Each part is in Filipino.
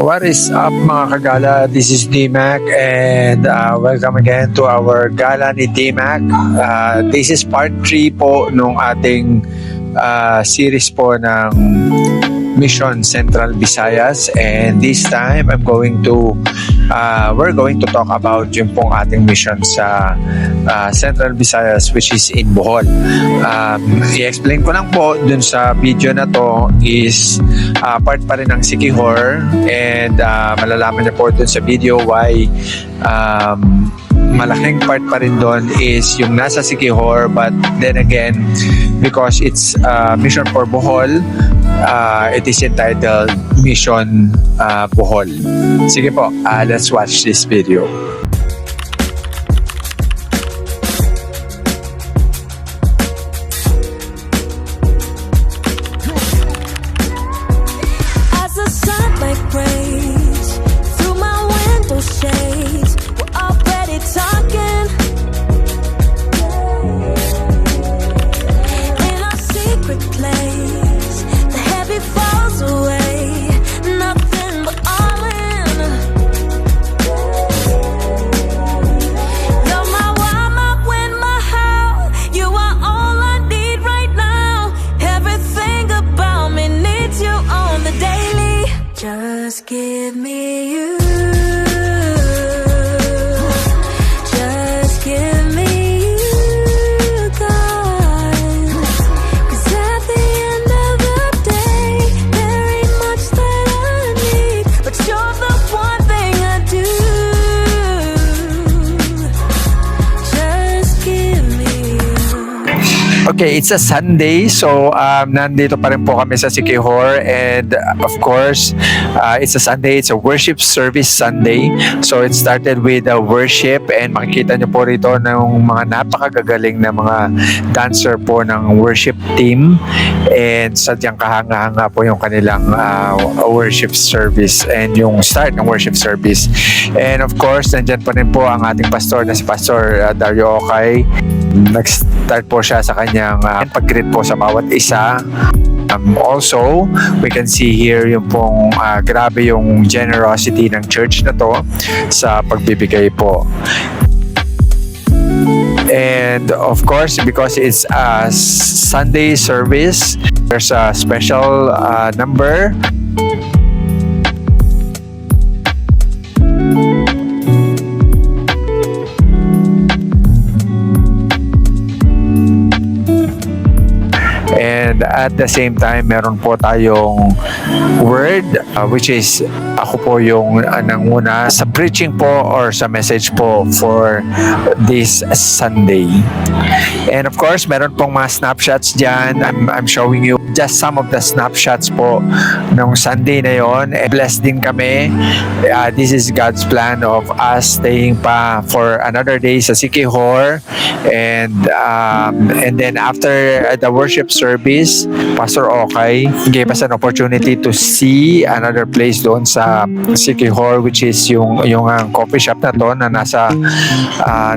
What is up mga kagala? This is D-Mac and welcome again to our gala ni D-Mac. This is part 3 po nung ating series po ng Mission Central Visayas, and this time we're going to talk about yung pong ating mission sa Central Visayas, which is in Bohol. I-explain ko lang po dun sa video na to is part pa rin ng Siquijor, and malalaman niyo po dun sa video why malaking part pa rin doon is yung nasa Siquijor, but then again, because it's Mission for Bohol, it is entitled Mission Bohol. Sige po, let's watch this video. As the sunlight breaks through my window shades, we're already talking. In our secret place, the heavy falls away, nothing but all in. You're my why, my when, my how. You are all I need right now. Everything about me needs you on the daily. Just give me you. Just give me you, God. 'Cause at the end of the day, there ain't much that I need, but you're the one thing I do. Just give me you. Okay, it's a Sunday, so nandito pa rin po kami sa Siquijor, and of course, it's a Sunday, it's a worship service Sunday. So it started with a worship, and makikita nyo po rito ng mga napakagagaling na mga dancer po ng worship team, and sadyang kahanga-hanga po yung kanilang worship service and yung start ng worship service. And of course, nandyan pa rin po ang ating pastor na si Pastor Dario Okay. Nag-start po siya sa kanyang pag-greet po sa bawat isa. Also, we can see here yung pong grabe yung generosity ng church na to sa pagbibigay po. And of course, because it's a Sunday service, there's a special number. And at the same time, meron po tayong word, which is ako po yung nanguna sa preaching po or sa message po for this Sunday. And of course, meron pong mga snapshots dyan. I'm showing you just some of the snapshots po nung Sunday na yon. Blessed din kami. This is God's plan of us staying pa for another day sa Siquijor. And then after the worship service, Pastor Okay gave us an opportunity to see another place doon sa Siquijor, which is yung coffee shop na to na nasa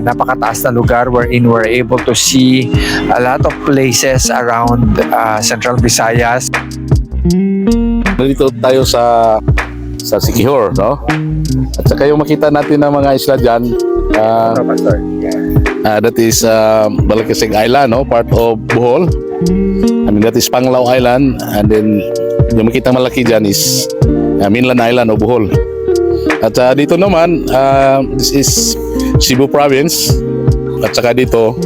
napakataas na lugar, wherein we're able to see a lot of places around Central Visayas. Nandito tayo sa Siquijor, no? At saka yung makita natin ng mga isla dyan, that is Balakasig Island, no? Part of Bohol. And that is Panglao Island. And then yung makita malaki dyan is Mainland Island o Bohol. At dito naman, this is Cebu Province. At saka dito,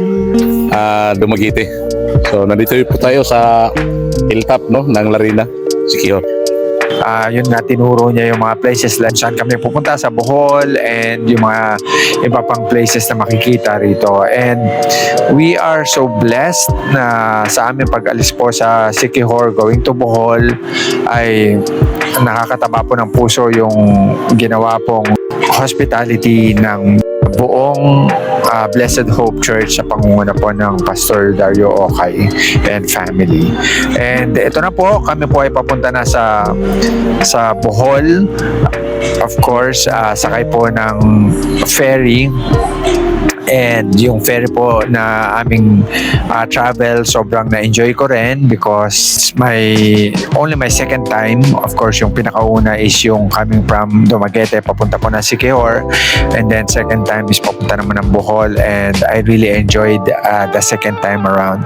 Dumaguete. So nandito po tayo sa hilltop, no, ng Larina, Siquijor. Yun nga, tinuro niya yung mga places lang saan kami pupunta sa Bohol, and yung mga iba pang places na makikita rito. And we are so blessed na sa aming pag-alis po sa Siquijor going to Bohol ay nakakataba po ng puso yung ginawa pong hospitality ng buong Blessed Hope Church sa pangunguna po ng Pastor Dario Okay and family. And ito na po, kami po ay papunta na sa Bohol. Of course, sakay po ng ferry. And yung ferry po na aming travel, sobrang na-enjoy ko rin because only my second time. Of course, yung pinakauna is yung coming from Dumaguete, papunta po na Siquijor. And then second time is papunta naman ng Bohol. And I really enjoyed the second time around.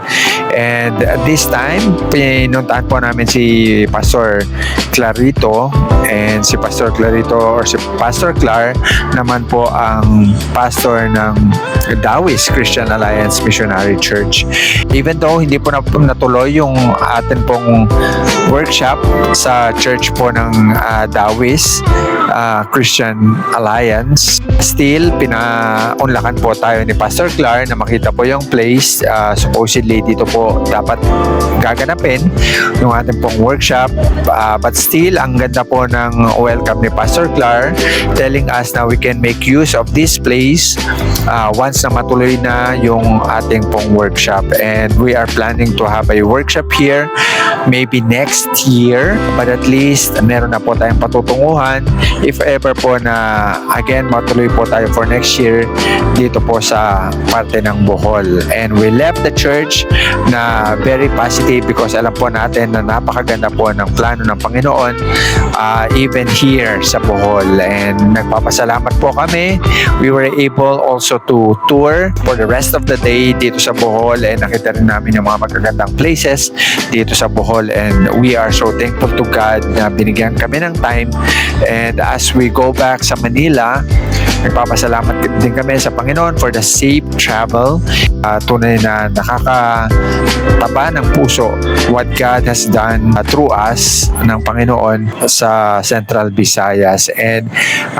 And this time, pinuntaan po namin si Pastor Clarito. And si Pastor Clarito or si Pastor Clar naman po ang pastor ng Dawis Christian Alliance Missionary Church. Even though hindi po natuloy yung atin pong workshop sa church po ng Dawis Christian Alliance, still pinaunlakan po tayo ni Pastor Clar na makita po yung place. Supposedly dito po dapat gaganapin yung ating pong workshop, but still ang ganda po ng welcome ni Pastor Clar, telling us na we can make use of this place once na matuloy na yung ating pong workshop. And we are planning to have a workshop here maybe next year, but at least meron na po tayong patutunguhan if ever po na again matuloy po tayo for next year dito po sa parte ng Bohol. And we left the church na very positive because alam po natin na napakaganda po ng plano ng Panginoon even here sa Bohol. And nagpapasalamat po kami. We were able also to tour for the rest of the day dito sa Bohol, and nakita rin namin yung mga magagandang places dito sa Bohol. And we are so thankful to God na binigyan kami ng time. And as we go back sa Manila, nagpapasalamat din kami sa Panginoon for the safe travel. Tunay na nakakataba ng puso what God has done through us ng Panginoon sa Central Visayas. And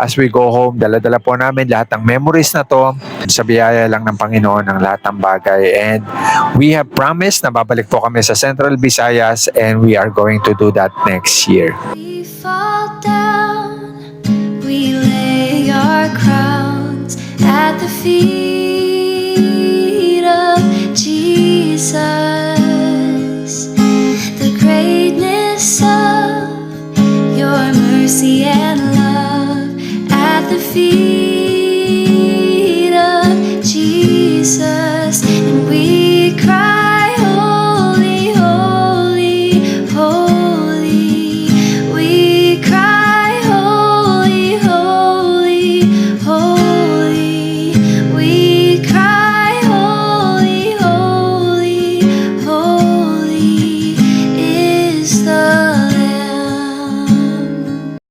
as we go home, dala-dala po namin lahat ng memories na to. Sa biyaya lang ng Panginoon ang lahat ng bagay. And we have promised na babalik po kami sa Central Visayas, and we are going to do that next year. We fall down, we lay our crowns at the feet